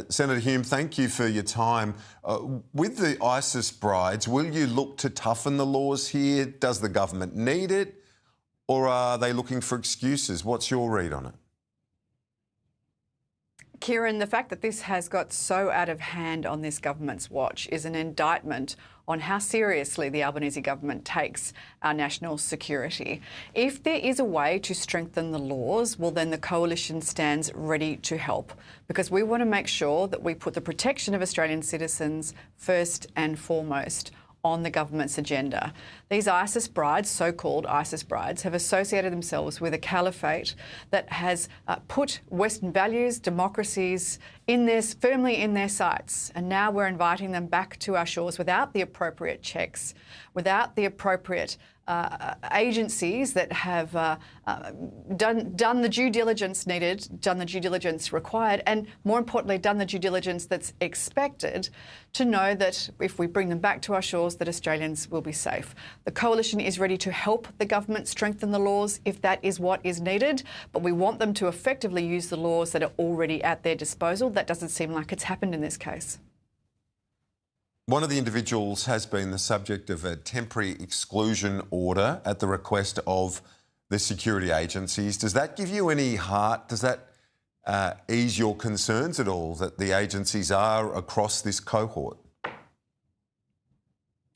Senator Hume, thank you for your time. With the ISIS brides, will you look to toughen the laws here? Does the government need it? Or are they looking for excuses? What's your read on it? Kieran, the fact that this has got so out of hand on this government's watch is an indictment on how seriously the Albanese government takes our national security. If there is a way to strengthen the laws, well, then the coalition stands ready to help, because we want to make sure that we put the protection of Australian citizens first and foremost on the government's agenda. These ISIS brides, so-called ISIS brides, have associated themselves with a caliphate that has put Western values, democracies firmly in their sights. And now we're inviting them back to our shores without the appropriate checks, without the appropriate agencies that have done the due diligence needed, done the due diligence required, and more importantly, done the due diligence that's expected to know that if we bring them back to our shores, that Australians will be safe. The coalition is ready to help the government strengthen the laws if that is what is needed, but we want them to effectively use the laws that are already at their disposal. That doesn't seem like it's happened in this case. One of the individuals has been the subject of a temporary exclusion order at the request of the security agencies. Does that give you any heart? Does that ease your concerns at all that the agencies are across this cohort?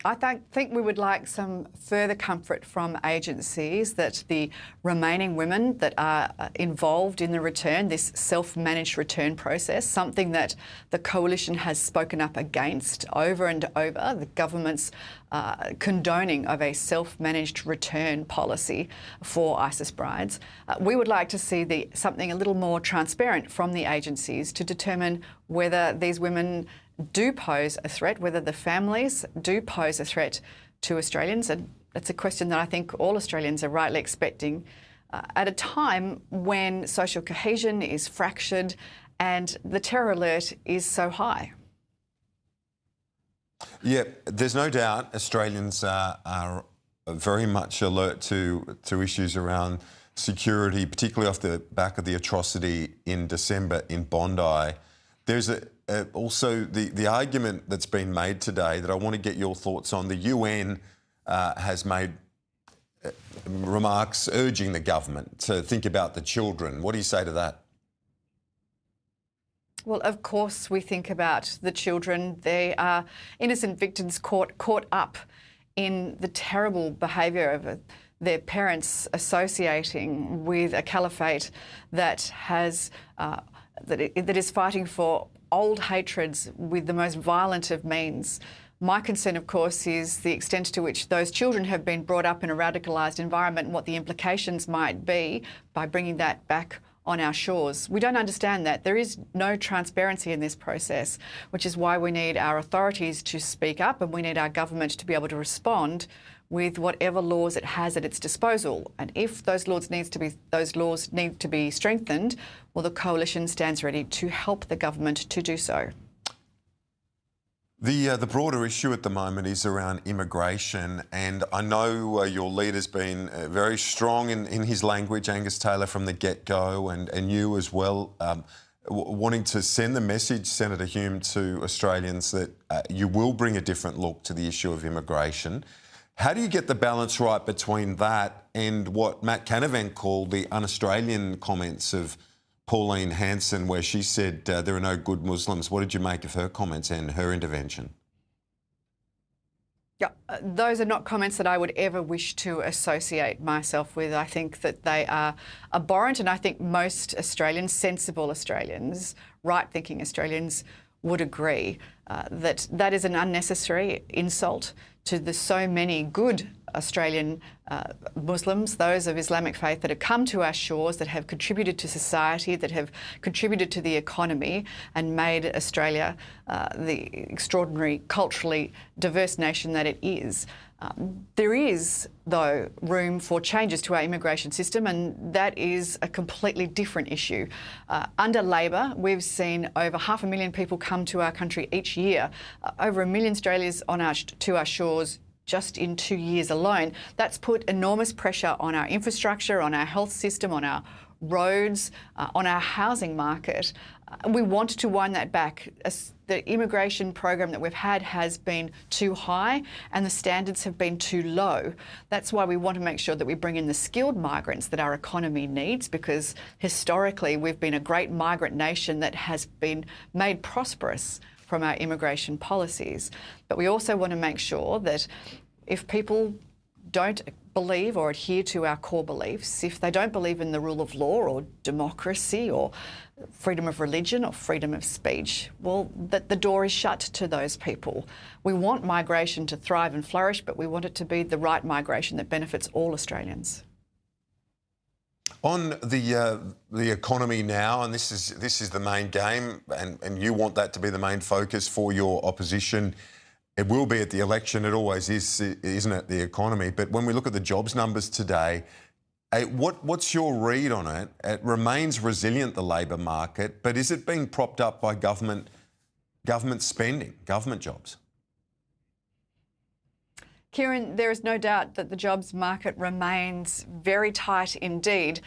I think we would like some further comfort from agencies that the remaining women that are involved in the return, this self-managed return process, something that the coalition has spoken up against over and over, the government's condoning of a self-managed return policy for ISIS brides. We would like to see something a little more transparent from the agencies to determine whether these women do pose a threat, whether the families do pose a threat to Australians. And that's a question that I think all Australians are rightly expecting at a time when social cohesion is fractured and the terror alert is so high. Yeah, there's no doubt Australians are very much alert to issues around security, particularly off the back of the atrocity in December in Bondi. There's also the argument that's been made today that I want to get your thoughts on. The UN has made remarks urging the government to think about the children. What do you say to that? Well, of course we think about the children. They are innocent victims caught up in the terrible behaviour of their parents associating with a caliphate that has that is fighting for old hatreds with the most violent of means. My concern, of course, is the extent to which those children have been brought up in a radicalised environment and what the implications might be by bringing that back on our shores. We don't understand that. There is no transparency in this process, which is why we need our authorities to speak up and we need our government to be able to respond with whatever laws it has at its disposal. And if those laws need to be strengthened, well, the coalition stands ready to help the government to do so. The broader issue at the moment is around immigration, and I know your leader's been very strong in his language, Angus Taylor, from the get-go, and you as well, wanting to send the message, Senator Hume, to Australians that you will bring a different look to the issue of immigration. How do you get the balance right between that and what Matt Canavan called the un-Australian comments of Pauline Hanson, where she said there are no good Muslims? What did you make of her comments and her intervention? Yeah, those are not comments that I would ever wish to associate myself with. I think that they are abhorrent, and I think most Australians, sensible Australians, right-thinking Australians, would agree that that is an unnecessary insult to the so many good Australian Muslims, those of Islamic faith that have come to our shores, that have contributed to society, that have contributed to the economy and made Australia the extraordinary, culturally diverse nation that it is. There is, though, room for changes to our immigration system, and that is a completely different issue. Under Labor, we've seen over 500,000 people come to our country each year, over 1 million Australians to our shores just in 2 years alone. That's put enormous pressure on our infrastructure, on our health system, on our roads, on our housing market. We want to wind that back. The immigration program that we've had has been too high and the standards have been too low. That's why we want to make sure that we bring in the skilled migrants that our economy needs, because historically we've been a great migrant nation that has been made prosperous from our immigration policies. But we also want to make sure that if people don't believe or adhere to our core beliefs, if they don't believe in the rule of law or democracy or freedom of religion or freedom of speech, well, that the door is shut to those people. We want migration to thrive and flourish, but we want it to be the right migration that benefits all Australians. On the economy now, and this is the main game, and you want that to be the main focus for your opposition. It will be at the election. It always is, isn't it, the economy? But when we look at the jobs numbers today, what's your read on it? It remains resilient, the labour market, but is it being propped up by government spending, government jobs? Kieran, there is no doubt that the jobs market remains very tight indeed.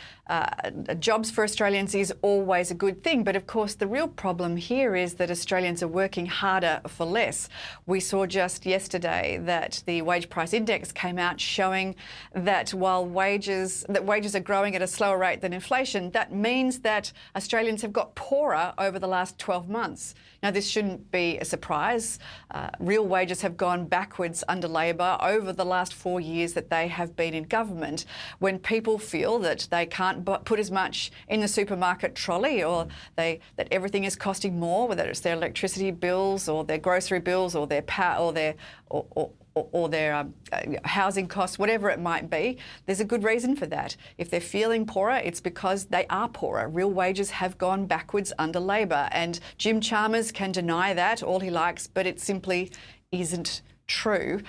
Jobs for Australians is always a good thing, but of course the real problem here is that Australians are working harder for less. We saw just yesterday that the wage price index came out showing that while wages are growing at a slower rate than inflation, that means that Australians have got poorer over the last 12 months. Now, this shouldn't be a surprise. Real wages have gone backwards under Labor over the last 4 years that they have been in government. When people feel that they can't put as much in the supermarket trolley, or that everything is costing more, whether it's their electricity bills or their grocery bills or their power or their housing costs, whatever it might be, there's a good reason for that. If they're feeling poorer, it's because they are poorer. Real wages have gone backwards under Labor, and Jim Chalmers can deny that all he likes, but it simply isn't true.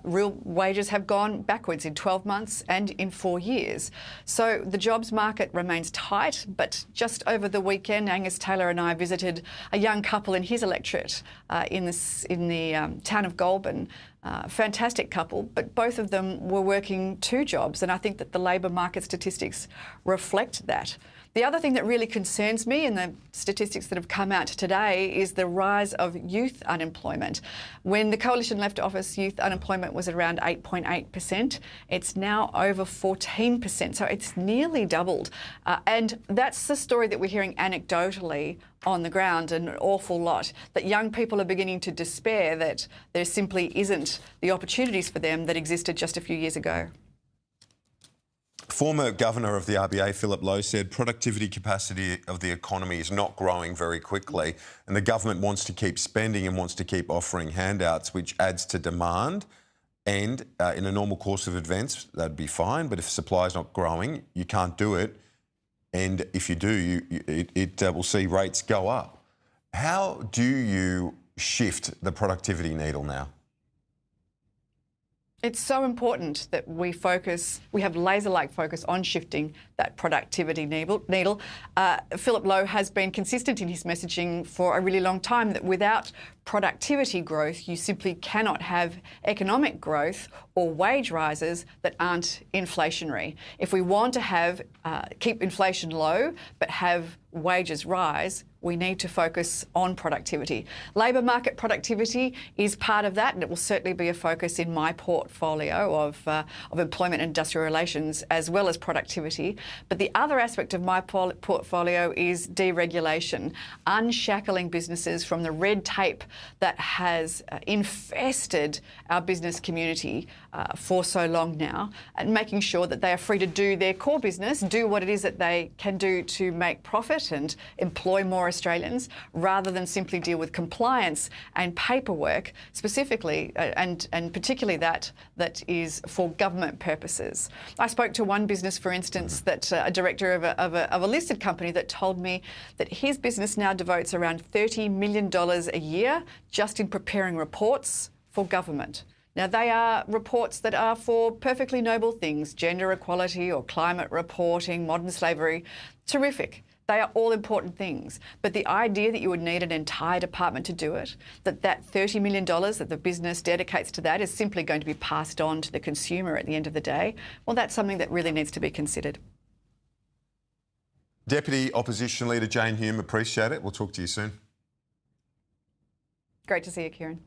Real wages have gone backwards in 12 months and in 4 years. So the jobs market remains tight, but just over the weekend, Angus Taylor and I visited a young couple in his electorate in the town of Goulburn. Fantastic couple, but both of them were working 2 jobs, and I think that the labour market statistics reflect that. The other thing that really concerns me in the statistics that have come out today is the rise of youth unemployment. When the Coalition left office, youth unemployment was around 8.8%. It's now over 14%, so it's nearly doubled. And that's the story that we're hearing anecdotally on the ground, an awful lot, that young people are beginning to despair that there simply isn't the opportunities for them that existed just a few years ago. Former Governor of the RBA, Philip Lowe, said productivity capacity of the economy is not growing very quickly, and the government wants to keep spending and wants to keep offering handouts, which adds to demand. And in a normal course of events, that'd be fine, but if supply is not growing, you can't do it. And if you do, it will see rates go up. How do you shift the productivity needle now? It's so important that we have laser-like focus on shifting that productivity needle. Philip Lowe has been consistent in his messaging for a really long time that without productivity growth, you simply cannot have economic growth or wage rises that aren't inflationary. If we want to keep inflation low but have wages rise, we need to focus on productivity. Labour market productivity is part of that, and it will certainly be a focus in my portfolio of employment and industrial relations as well as productivity. But the other aspect of my portfolio is deregulation, unshackling businesses from the red tape that has infested our business community for so long now, and making sure that they are free to do their core business, do what it is that they can do to make profit and employ more Australians, rather than simply deal with compliance and paperwork, specifically and particularly that is for government purposes. I spoke to one business, for instance, that a director of a listed company that told me that his business now devotes around $30 million a year just in preparing reports for government. Now, they are reports that are for perfectly noble things, gender equality or climate reporting, modern slavery. Terrific. They are all important things. But the idea that you would need an entire department to do it, that $30 million that the business dedicates to that is simply going to be passed on to the consumer at the end of the day, well, that's something that really needs to be considered. Deputy Opposition Leader Jane Hume, appreciate it. We'll talk to you soon. Great to see you, Kieran.